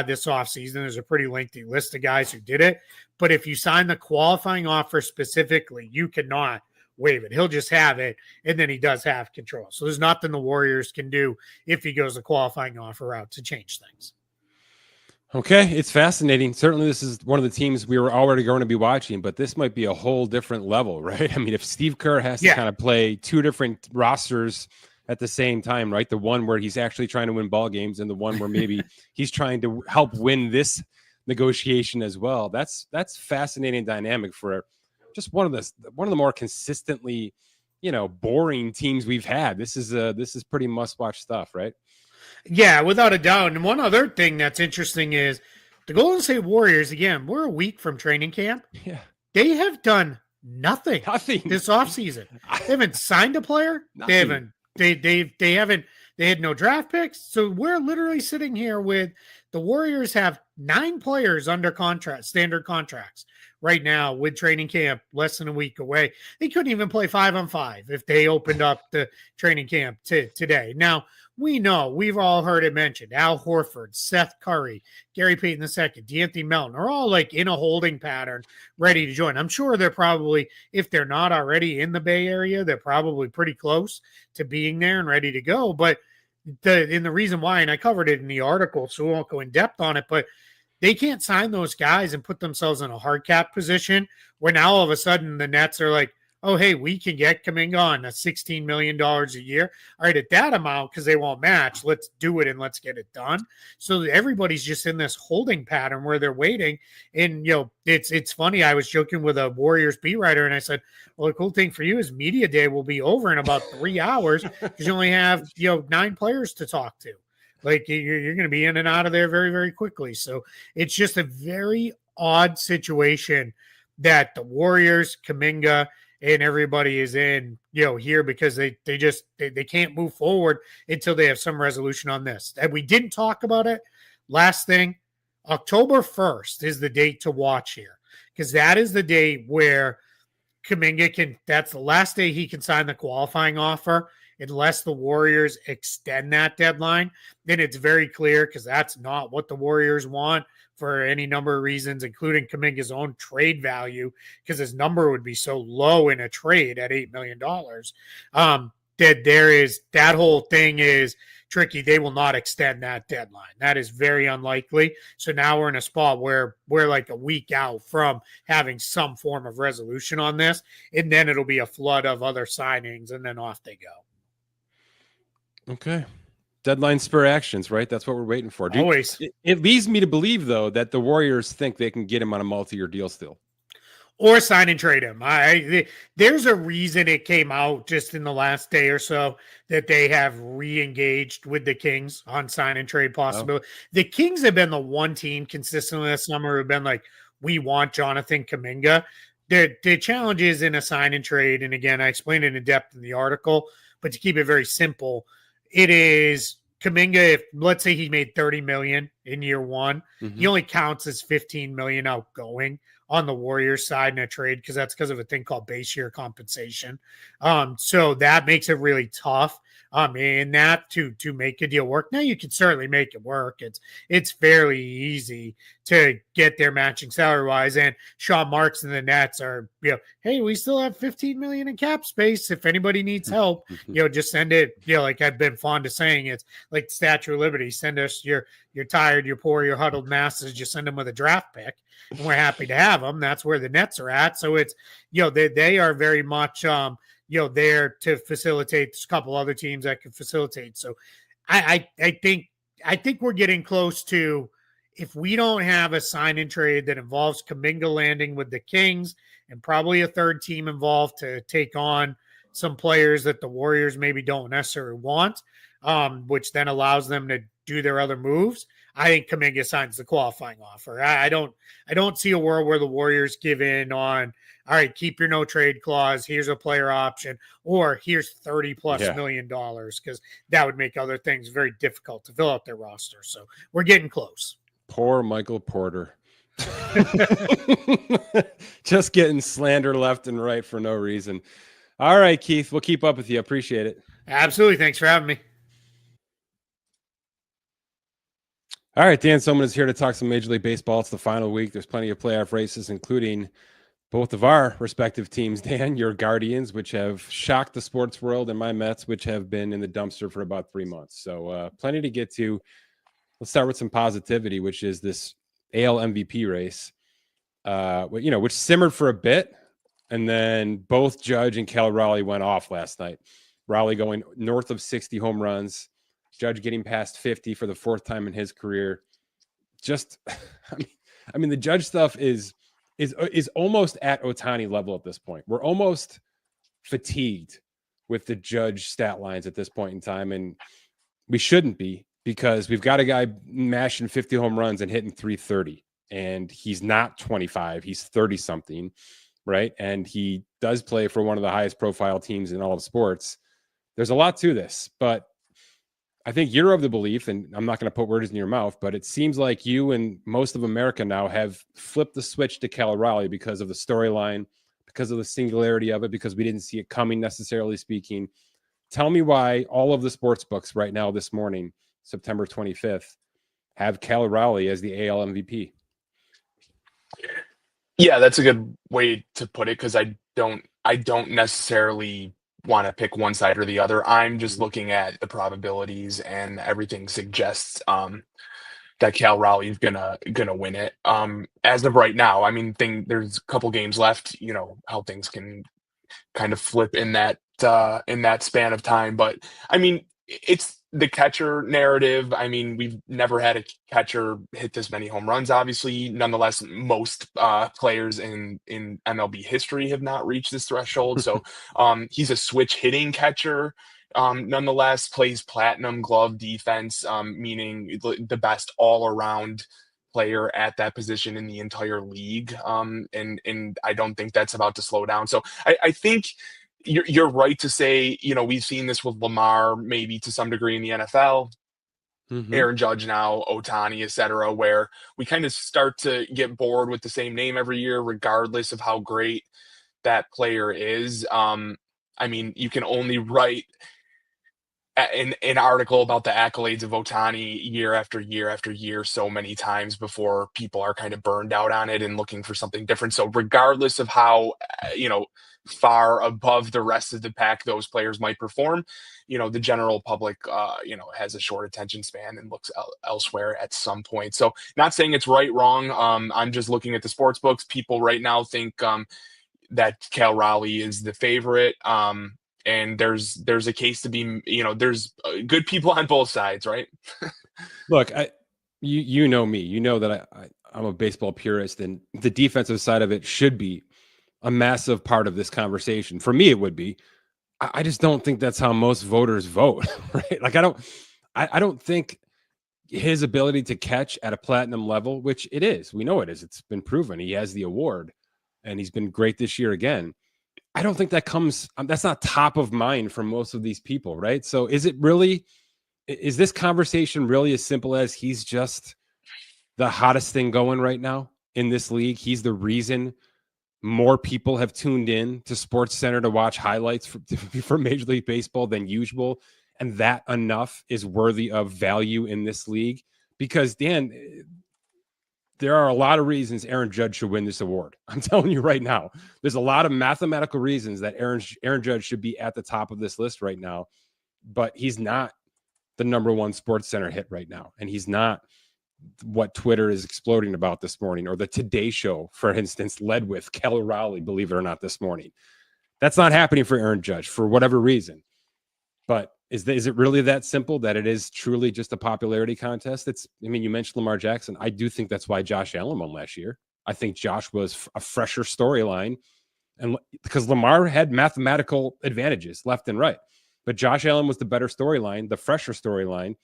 Speaker 2: this offseason. There's a pretty lengthy list of guys who did it. But if you sign the qualifying offer specifically, you cannot waive it. He'll just have it, and then he does have control. So there's nothing the Warriors can do if he goes the qualifying offer route to change things.
Speaker 1: Okay, it's fascinating. Certainly, this is one of the teams we were already going to be watching, but this might be a whole different level, right? I mean, if Steve Kerr has to kind of play 2 different rosters at the same time, right? The one where he's actually trying to win ball games, and the one where maybe he's trying to help win this negotiation as well. That's fascinating dynamic for just one of the more consistently, boring teams we've had. This is pretty must-watch stuff, right?
Speaker 2: Yeah, without a doubt. And one other thing that's interesting is the Golden State Warriors, again, we're a week from training camp.
Speaker 1: Yeah.
Speaker 2: They have done nothing this offseason. They haven't signed a player.
Speaker 1: Nothing.
Speaker 2: They had no draft picks. So we're literally sitting here with the Warriors have 9 players under contract, standard contracts right now, with training camp less than a week away. They couldn't even play 5-on-5 if they opened up the training camp today. Now, we know, we've all heard it mentioned, Al Horford, Seth Curry, Gary Payton II, D'Anthony Melton are all like in a holding pattern ready to join. I'm sure they're probably, if they're not already in the Bay Area, they're probably pretty close to being there and ready to go. But the reason why, and I covered it in the article, so we won't go in depth on it, but they can't sign those guys and put themselves in a hard cap position where now all of a sudden the Nets are like, oh, hey, we can get Kuminga on $16 million a year. All right, at that amount, because they won't match, let's do it and let's get it done. So everybody's just in this holding pattern where they're waiting. And, it's funny. I was joking with a Warriors beat writer, and I said, well, the cool thing for you is media day will be over in about 3 hours because you only have, 9 players to talk to. Like, you're going to be in and out of there very, very quickly. So it's just a very odd situation that the Warriors, Kuminga, and everybody is in, here because they can't move forward until they have some resolution on this. And we didn't talk about it. Last thing, October 1st is the date to watch here because that is the date where Kuminga that's the last day he can sign the qualifying offer. Unless the Warriors extend that deadline, then it's very clear because that's not what the Warriors want for any number of reasons, including Kuminga's own trade value, because his number would be so low in a trade at $8 million. That whole thing is tricky. They will not extend that deadline. That is very unlikely. So now we're in a spot where we're like a week out from having some form of resolution on this, and then it'll be a flood of other signings, and then off they go.
Speaker 1: Okay. Deadline spur actions, right? That's what we're waiting for.
Speaker 2: Always.
Speaker 1: It leads me to believe, though, that the Warriors think they can get him on a multi-year deal still.
Speaker 2: Or sign and trade him. There's a reason it came out just in the last day or so that they have re-engaged with the Kings on sign and trade possibility. Oh. The Kings have been the one team consistently this summer who've been like, we want Jonathan Kuminga. The challenge is in a sign and trade, and again, I explained it in depth in the article, but to keep it very simple, it is Kuminga. If let's say he made $30 million in year one, he only counts as $15 million outgoing on the Warriors side in a trade because of a thing called base year compensation. So that makes it really tough in that to make a deal work. Now you can certainly make it work. It's fairly easy to get their matching salary wise. And Sean Marks and the Nets are, hey, we still have 15 million in cap space. If anybody needs help, just send it. Like I've been fond of saying, it's like the Statue of Liberty. Send us you're tired, you're poor, you're huddled masses. Just send them with a draft pick, and we're happy to have them. That's where the Nets are at. So it's they are very much there to facilitate. There's a couple other teams that can facilitate. So I think we're getting close to, if we don't have a sign and trade that involves Kuminga landing with the Kings and probably a third team involved to take on some players that the Warriors maybe don't necessarily want, which then allows them to do their other moves, I think Kuminga signs the qualifying offer. I don't see a world where the Warriors give in on, all right, keep your no trade clause, here's a player option, or here's $30+ million, because that would make other things very difficult to fill out their roster. So we're getting close.
Speaker 1: Poor Michael Porter. Just getting slander left and right for no reason. All right, Keith, we'll keep up with you. Appreciate it.
Speaker 2: Absolutely. Thanks for having me.
Speaker 1: All right, Dan Soemann is here to talk some Major League Baseball. It's the final week. There's plenty of playoff races, including both of our respective teams. Dan, your Guardians, which have shocked the sports world, and my Mets, which have been in the dumpster for about 3 months. So plenty to get to. Let's start with some positivity, which is this AL MVP race, which simmered for a bit. And then both Judge and Cal Raleigh went off last night. Raleigh going north of 60 home runs. Judge getting past 50 for the fourth time in his career. Just, I mean, the Judge stuff is almost at Ohtani level at this point. We're almost fatigued with the Judge stat lines at this point in time, and we shouldn't be, because we've got a guy mashing 50 home runs and hitting 330, and he's not 25, he's 30 something, right? And he does play for one of the highest profile teams in all of sports. There's a lot to this, but I think you're of the belief, and I'm not going to put words in your mouth, but it seems like you and most of America now have flipped the switch to Cal Raleigh because of the storyline, because of the singularity of it, because we didn't see it coming, necessarily speaking. Tell me why all of the sports books right now this morning, September 25th, have Cal Raleigh as the AL MVP.
Speaker 3: Yeah, that's a good way to put it, because I don't necessarily want to pick one side or the other. I'm just looking at the probabilities, and everything suggests that Cal Raleigh is gonna win it. As of right now, I mean, there's a couple games left. You know how things can kind of flip in that span of time, but I mean, it's the catcher narrative. I mean, we've never had a catcher hit this many home runs, obviously. Nonetheless, most players in MLB history have not reached this threshold. So he's a switch hitting catcher. Nonetheless, plays platinum glove defense, meaning the best all around player at that position in the entire league. And I don't think that's about to slow down. So I think you're right to say, we've seen this with Lamar, maybe to some degree in the NFL, Aaron Judge now, Ohtani, et cetera, where we kind of start to get bored with the same name every year, regardless of how great that player is. I mean, you can only write an article about the accolades of Ohtani year after year after year so many times before people are kind of burned out on it and looking for something different. So regardless of how, far above the rest of the pack those players might perform, the general public, has a short attention span and looks elsewhere at some point. So not saying it's right, wrong. I'm just looking at the sports books. People right now think that Cal Raleigh is the favorite. And there's a case to be, there's good people on both sides, right?
Speaker 1: Look, you know me, that I'm a baseball purist, and the defensive side of it should be a massive part of this conversation. For me, it would be. I just don't think that's how most voters vote, right? Like, I don't think his ability to catch at a platinum level, which it is, we know it is, it's been proven. He has the award, and he's been great this year again. I don't think that comes, that's not top of mind for most of these people, right? So is this conversation really as simple as he's just the hottest thing going right now in this league? He's the reason more people have tuned in to SportsCenter to watch highlights for Major League Baseball than usual. and that enough is worthy of value in this league? Because, Dan, there are a lot of reasons Aaron Judge should win this award. I'm telling you right now, there's a lot of mathematical reasons that Aaron Judge should be at the top of this list right now, but he's not the number one Sports Center hit right now. And he's not what Twitter is exploding about this morning, or the Today Show, for instance, led with Cal Raleigh, believe it or not, this morning. That's not happening for Aaron Judge for whatever reason. But is it really that simple that it is truly just a popularity contest? You mentioned Lamar Jackson. I do think that's why Josh Allen won last year. I think Josh was a fresher storyline, and because Lamar had mathematical advantages left and right, but Josh Allen was the better storyline, the fresher storyline,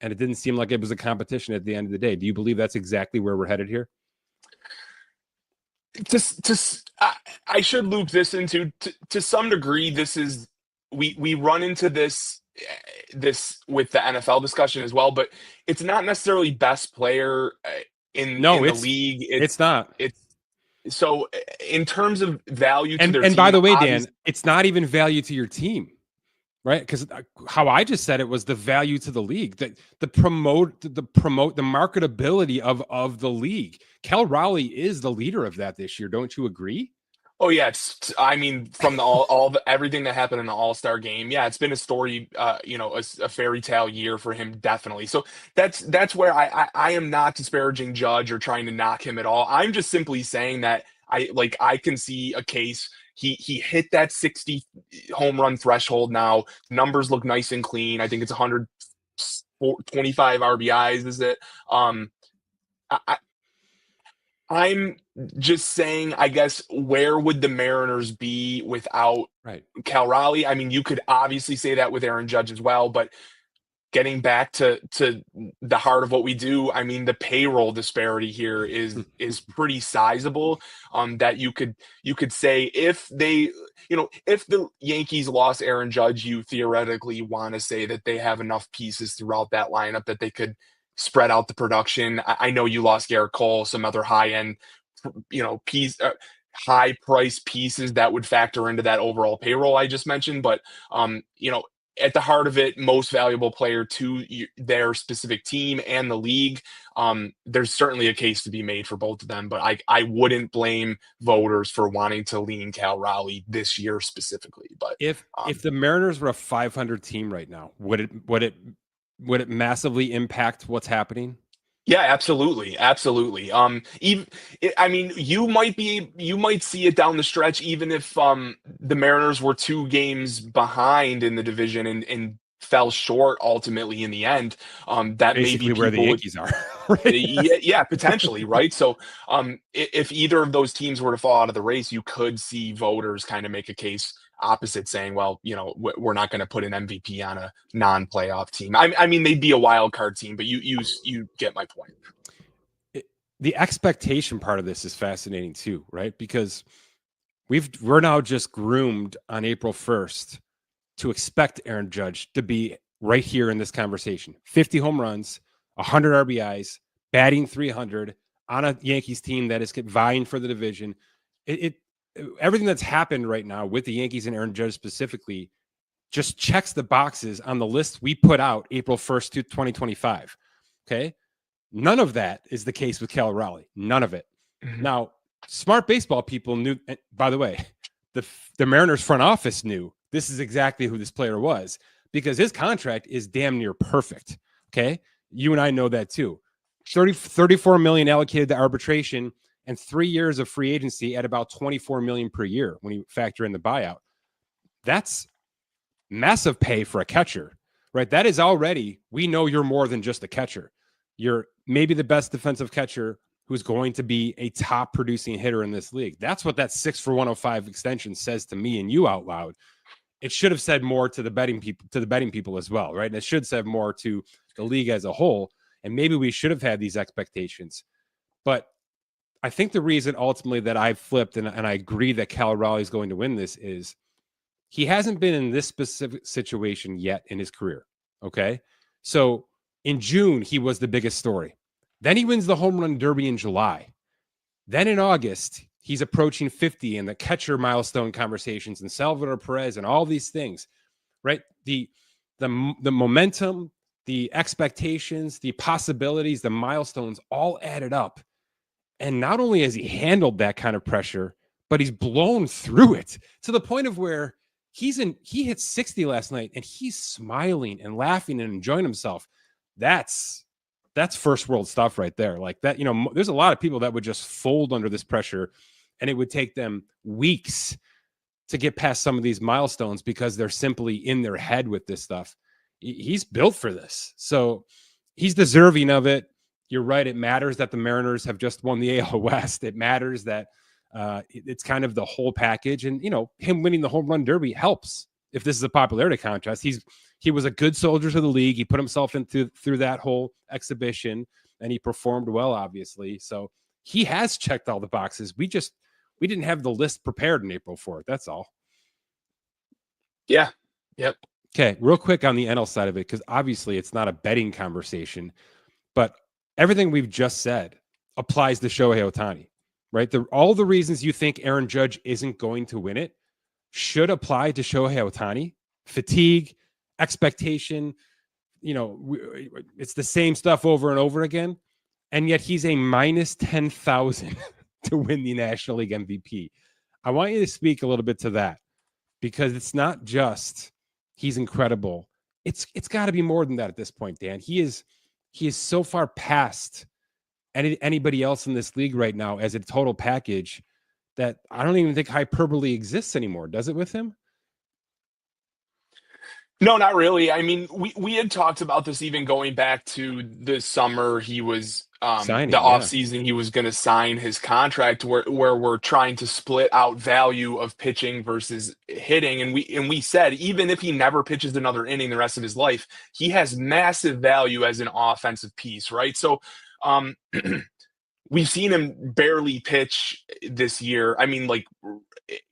Speaker 1: and it didn't seem like it was a competition at the end of the day. Do you believe that's exactly where we're headed here?
Speaker 3: I should loop this into to some degree. This is we run into this with the NFL discussion as well, but it's not necessarily best player in the league.
Speaker 1: It's not.
Speaker 3: So in terms of value to their
Speaker 1: and
Speaker 3: team,
Speaker 1: by the way, Dan, it's not even value to your team. Right, because how I just said it was the value to the league, the marketability of the league. Cal Raleigh is the leader of that this year. Don't you agree?
Speaker 3: Oh yeah, from everything that happened in the All-Star game, yeah, it's been a story, a fairy tale year for him, definitely. So that's where I am not disparaging Judge or trying to knock him at all. I'm just simply saying that I can see a case. He hit that 60 home run threshold now. Numbers look nice and clean. I think it's 125 RBIs, is it? I'm just saying, I guess, where would the Mariners be without Cal Raleigh? I mean, you could obviously say that with Aaron Judge as well, but getting back to the heart of what we do, I mean, the payroll disparity here is pretty sizable. That you could say if the Yankees lost Aaron Judge, you theoretically want to say that they have enough pieces throughout that lineup that they could spread out the production. I know you lost Garrett Cole, some other high end, high price pieces that would factor into that overall payroll I just mentioned, but at the heart of it, most valuable player to their specific team and the league. There's certainly a case to be made for both of them, but I wouldn't blame voters for wanting to lean Cal Raleigh this year specifically. But
Speaker 1: if the Mariners were a 500 team right now, would it massively impact what's happening?
Speaker 3: Yeah, absolutely. You might see it down the stretch, even if the Mariners were 2 games behind in the division and fell short ultimately in the end. That
Speaker 1: basically
Speaker 3: may be
Speaker 1: where the Yankees are. Right?
Speaker 3: Yeah, potentially, right? So if either of those teams were to fall out of the race, you could see voters kind of make a case opposite, saying, well, we're not going to put an MVP on a non-playoff team. I mean, they'd be a wild card team, but you get my point.
Speaker 1: The expectation part of this is fascinating too, right? Because we're now just groomed on April 1st to expect Aaron Judge to be right here in this conversation. 50 home runs, 100 RBIs, batting 300 on a Yankees team that is vying for the division. Everything that's happened right now with the Yankees and Aaron Judge specifically just checks the boxes on the list we put out April 1st to 2025. Okay. None of that is the case with Cal Raleigh. None of it. Mm-hmm. Now, smart baseball people knew, by the way, the Mariners front office knew this is exactly who this player was, because his contract is damn near perfect. Okay. You and I know that too. 34 million allocated to arbitration and 3 years of free agency at about 24 million per year when you factor in the buyout. That's massive pay for a catcher, right? That is already, we know you're more than just a catcher. You're maybe the best defensive catcher who's going to be a top producing hitter in this league. That's what that 6 for 105 extension says to me and you out loud. It should have said more to the betting people as well, right? And it should have said more to the league as a whole. And maybe we should have had these expectations. But I think the reason ultimately that I flipped and I agree that Cal Raleigh is going to win this is he hasn't been in this specific situation yet in his career. Okay. So in June, he was the biggest story. Then he wins the home run derby in July. Then in August, he's approaching 50 in the catcher milestone conversations and Salvador Perez and all these things, right? The the momentum, the expectations, the possibilities, the milestones all added up. And not only has he handled that kind of pressure, but he's blown through it to the point of where he hit 60 last night and he's smiling and laughing and enjoying himself. That's first world stuff right there. Like that, there's a lot of people that would just fold under this pressure, and it would take them weeks to get past some of these milestones because they're simply in their head with this stuff. He's built for this. So he's deserving of it. You're right. It matters that the Mariners have just won the AL West. It matters that it's kind of the whole package. And, him winning the home run derby helps if this is a popularity contest. He was a good soldier to the league. He put himself through that whole exhibition, and he performed well, obviously. So he has checked all the boxes. We didn't have the list prepared in April for it. That's all.
Speaker 3: Yeah. Yep.
Speaker 1: Okay. Real quick on the NL side of it, because obviously it's not a betting conversation, but everything we've just said applies to Shohei Ohtani, right? All the reasons you think Aaron Judge isn't going to win it should apply to Shohei Ohtani. Fatigue, expectation, it's the same stuff over and over again. And yet he's a minus 10,000 to win the National League MVP. I want you to speak a little bit to that, because it's not just he's incredible. It's got to be more than that at this point, Dan. He is so far past anybody else in this league right now as a total package that I don't even think hyperbole exists anymore. Does it with him?
Speaker 3: No, not really. I mean, we had talked about this even going back to the summer. He was
Speaker 1: Signing,
Speaker 3: the offseason, he was going to sign his contract where we're trying to split out value of pitching versus hitting. And we said, even if he never pitches another inning the rest of his life, he has massive value as an offensive piece, right? So we've seen him barely pitch this year. I mean, like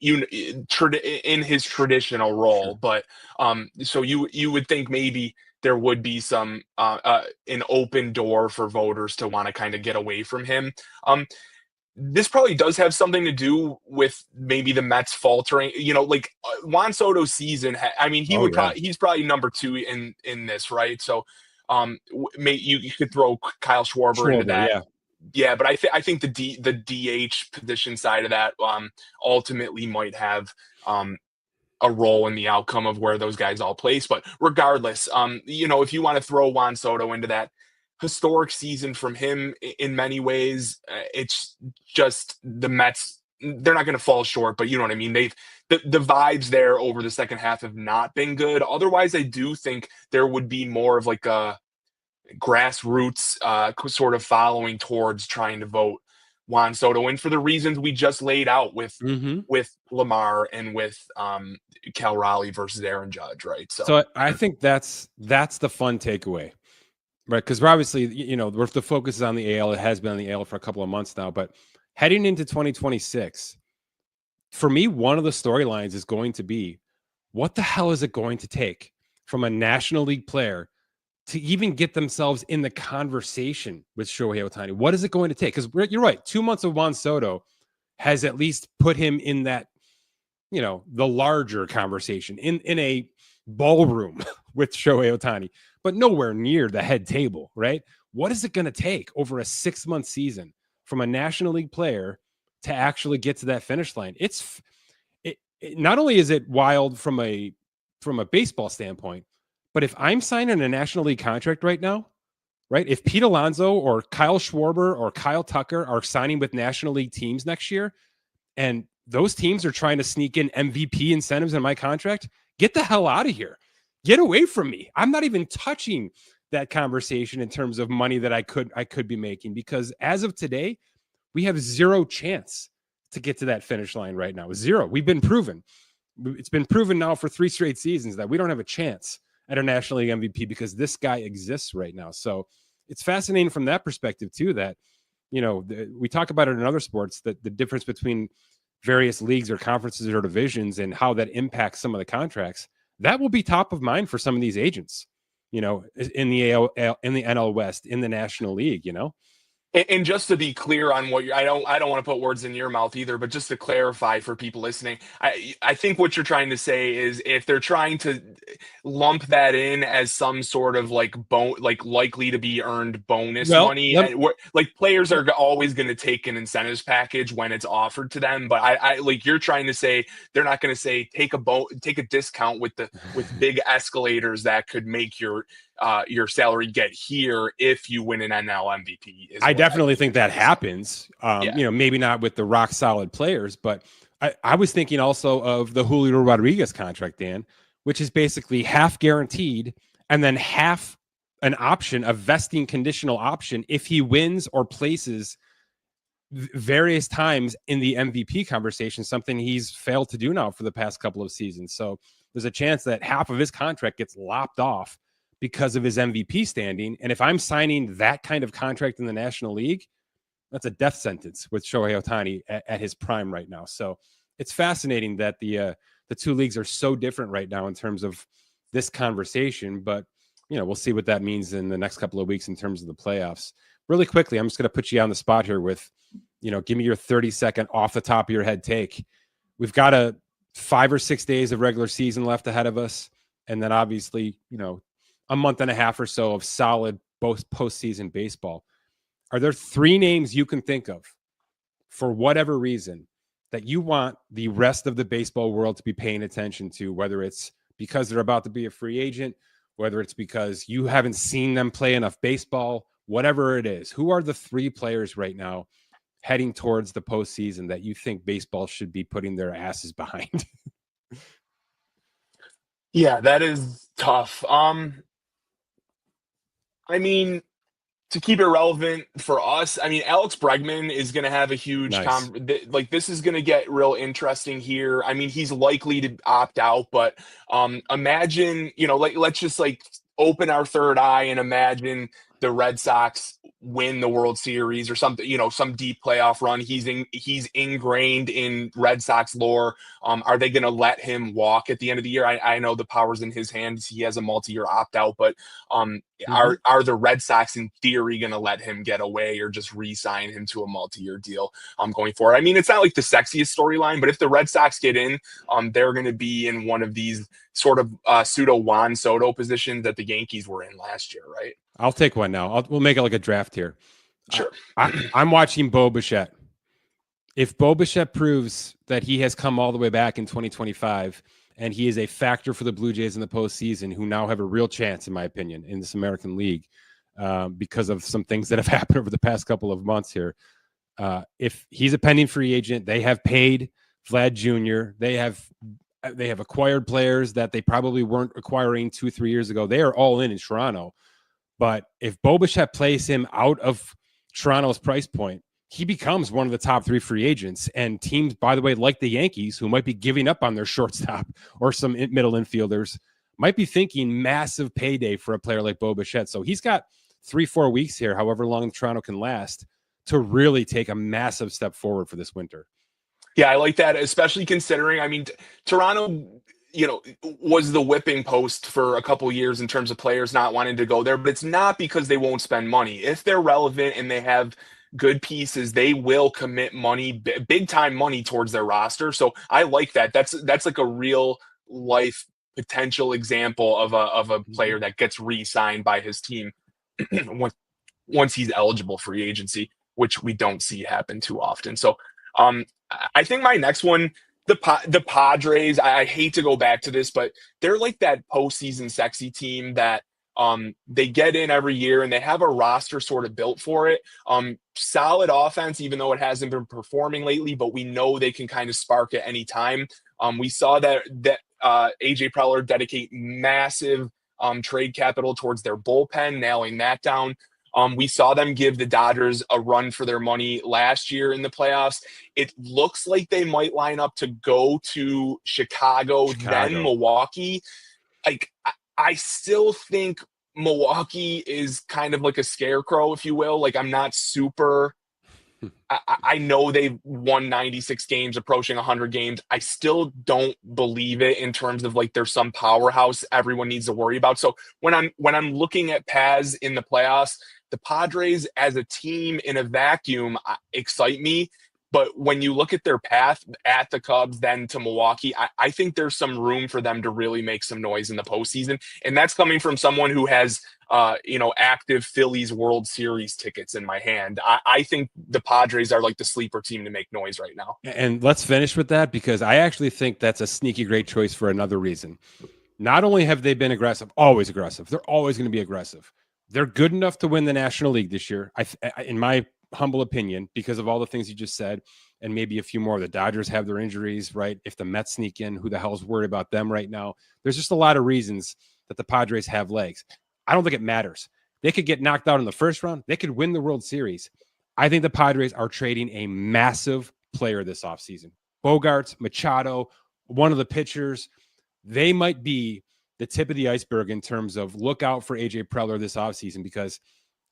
Speaker 3: in his traditional role, but so you would think maybe there would be some an open door for voters to want to kind of get away from him. This probably does have something to do with maybe the Mets faltering. Like Juan Soto's season. He's probably number 2 in this, right? So you could throw Kyle Schwarber into that.
Speaker 1: Yeah.
Speaker 3: Yeah, but I think the DH position side of that ultimately might have a role in the outcome of where those guys all place. But regardless, if you want to throw Juan Soto into that historic season from him, in many ways, it's just the Mets. They're not going to fall short, but you know what I mean. The vibes there over the second half have not been good. Otherwise, I do think there would be more of like a grassroots sort of following towards trying to vote Juan Soto in for the reasons we just laid out with Lamar and with Cal Raleigh versus Aaron Judge, right?
Speaker 1: So I think that's the fun takeaway, right? Because we're obviously, the focus is on the AL. It has been on the AL for a couple of months now, but heading into 2026, for me, one of the storylines is going to be, what the hell is it going to take from a National League player to even get themselves in the conversation with Shohei Ohtani? What is it going to take? Because you're right, 2 months of Juan Soto has at least put him in that, the larger conversation, in a ballroom with Shohei Ohtani, but nowhere near the head table, right? What is it going to take over a 6-month season from a National League player to actually get to that finish line? Not only is it wild from a baseball standpoint, but if I'm signing a National League contract right now, right? If Pete Alonso or Kyle Schwarber or Kyle Tucker are signing with National League teams next year, and those teams are trying to sneak in MVP incentives in my contract, get the hell out of here. Get away from me. I'm not even touching that conversation in terms of money that I could be making, because as of today, we have zero chance to get to that finish line right now. Zero. We've been proven. It's been proven now for 3 straight seasons that we don't have a chance at a National League MVP because this guy exists right now. So it's fascinating from that perspective too, that, we talk about it in other sports, that the difference between various leagues or conferences or divisions and how that impacts some of the contracts, that will be top of mind for some of these agents, in the AL, in the NL West, in the National League,
Speaker 3: And just to be clear on what I don't want to put words in your mouth either, but just to clarify for people listening, I think what you're trying to say is if they're trying to lump that in as some sort of like likely to be earned bonus
Speaker 1: Well,
Speaker 3: money, and like players are always going to take an incentives package when it's offered to them. But I like you're trying to say they're not going to say take a discount with big escalators that could make your salary get here if you win an NL MVP.
Speaker 1: I definitely think that happens.
Speaker 3: Yeah.
Speaker 1: Maybe not with the rock solid players, but I was thinking also of the Julio Rodriguez contract, Dan, which is basically half guaranteed and then half an option, a vesting conditional option if he wins or places various times in the MVP conversation, something he's failed to do now for the past couple of seasons. So there's a chance that half of his contract gets lopped off because of his MVP standing. And if I'm signing that kind of contract in the National League, that's a death sentence with Shohei Ohtani at his prime right now. So it's fascinating that the two leagues are so different right now in terms of this conversation. But, we'll see what that means in the next couple of weeks in terms of the playoffs. Really quickly, I'm just going to put you on the spot here with, give me your 30-second off the top of your head take. We've got 5 or 6 days of regular season left ahead of us. And then obviously, a month and a half or so of solid postseason baseball. Are there 3 names you can think of for whatever reason that you want the rest of the baseball world to be paying attention to, whether it's because they're about to be a free agent, whether it's because you haven't seen them play enough baseball, whatever it is? Who are the 3 players right now heading towards the postseason that you think baseball should be putting their asses behind?
Speaker 3: Yeah, that is tough. I mean, to keep it relevant for us, I mean, Alex Bregman is going to have a huge
Speaker 1: Nice.
Speaker 3: this is going to get real interesting here. I mean, he's likely to opt out, but imagine, let's just like open our third eye and imagine the Red Sox win the World Series or something, some deep playoff run. He's ingrained in Red Sox lore. Are they going to let him walk at the end of the year? I know the power's in his hands. He has a multi-year opt-out, but are the Red Sox in theory going to let him get away or just re-sign him to a multi-year deal going forward? I mean, it's not like the sexiest storyline, but if the Red Sox get in, they're going to be in one of these sort of pseudo Juan Soto positions that the Yankees were in last year, right?
Speaker 1: I'll take one now. We'll make it like a draft here.
Speaker 3: Sure.
Speaker 1: I'm watching Bo Bichette. If Bo Bichette proves that he has come all the way back in 2025 and he is a factor for the Blue Jays in the postseason, who now have a real chance, in my opinion, in this American League because of some things that have happened over the past couple of months here. If he's a pending free agent, they have paid Vlad Jr. They have acquired players that they probably weren't acquiring 2-3 years ago. They are all in Toronto. But if Bo Bichette plays him out of Toronto's price point, he becomes one of the top 3 free agents. And teams, by the way, like the Yankees, who might be giving up on their shortstop or some middle infielders, might be thinking massive payday for a player like Bo Bichette. So he's got 3-4 weeks here, however long Toronto can last, to really take a massive step forward for this winter.
Speaker 3: Yeah, I like that, especially considering, I mean, Toronto was the whipping post for a couple years in terms of players not wanting to go there, but it's not because they won't spend money. If they're relevant and they have good pieces, they will commit money, big time money towards their roster. So I like that. That's like a real life potential example of a player that gets re-signed by his team once he's eligible free agency, which we don't see happen too often. So I think my next one, the Padres, I hate to go back to this, but they're like that postseason sexy team that they get in every year and they have a roster sort of built for it. Solid offense, even though it hasn't been performing lately, but we know they can kind of spark at any time. We saw that AJ Preller dedicate massive trade capital towards their bullpen, nailing that down. We saw them give the Dodgers a run for their money last year in the playoffs. It looks like they might line up to go to Chicago. Then Milwaukee. Like, I still think Milwaukee is kind of like a scarecrow, if you will. Like, I'm not super. I know they've won 96 games, approaching 100 games. I still don't believe it in terms of like there's some powerhouse everyone needs to worry about. So when I'm looking at Paz in the playoffs, The Padres as a team in a vacuum excite me. But when you look at their path at the Cubs, then to Milwaukee, I think there's some room for them to really make some noise in the postseason. And that's coming from someone who has, active Phillies World Series tickets in my hand. I think the Padres are like the sleeper team to make noise right now.
Speaker 1: And let's finish with that, because I actually think that's a sneaky great choice for another reason. Not only have they been aggressive, always aggressive, they're always going to be aggressive. They're good enough to win the National League this year, in my humble opinion, because of all the things you just said, and maybe a few more. The Dodgers have their injuries, right? If the Mets sneak in, who the hell's worried about them right now? There's just a lot of reasons that the Padres have legs. I don't think it matters. They could get knocked out in the first round. They could win the World Series. I think the Padres are trading a massive player this offseason. Bogarts, Machado, one of the pitchers, they might be the tip of the iceberg in terms of look out for AJ Preller this offseason, because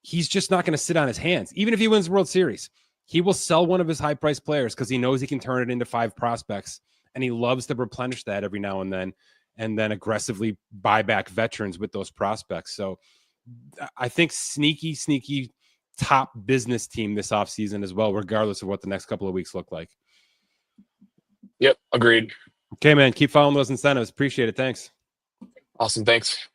Speaker 1: he's just not going to sit on his hands. Even if he wins the World Series, he will sell one of his high-priced players because he knows he can turn it into 5 prospects, and he loves to replenish that every now and then aggressively buy back veterans with those prospects. So I think sneaky top business team this offseason as well, regardless of what the next couple of weeks look like.
Speaker 3: Yep, agreed.
Speaker 1: Okay, man, keep following those incentives. Appreciate it. Thanks.
Speaker 3: Awesome, thanks.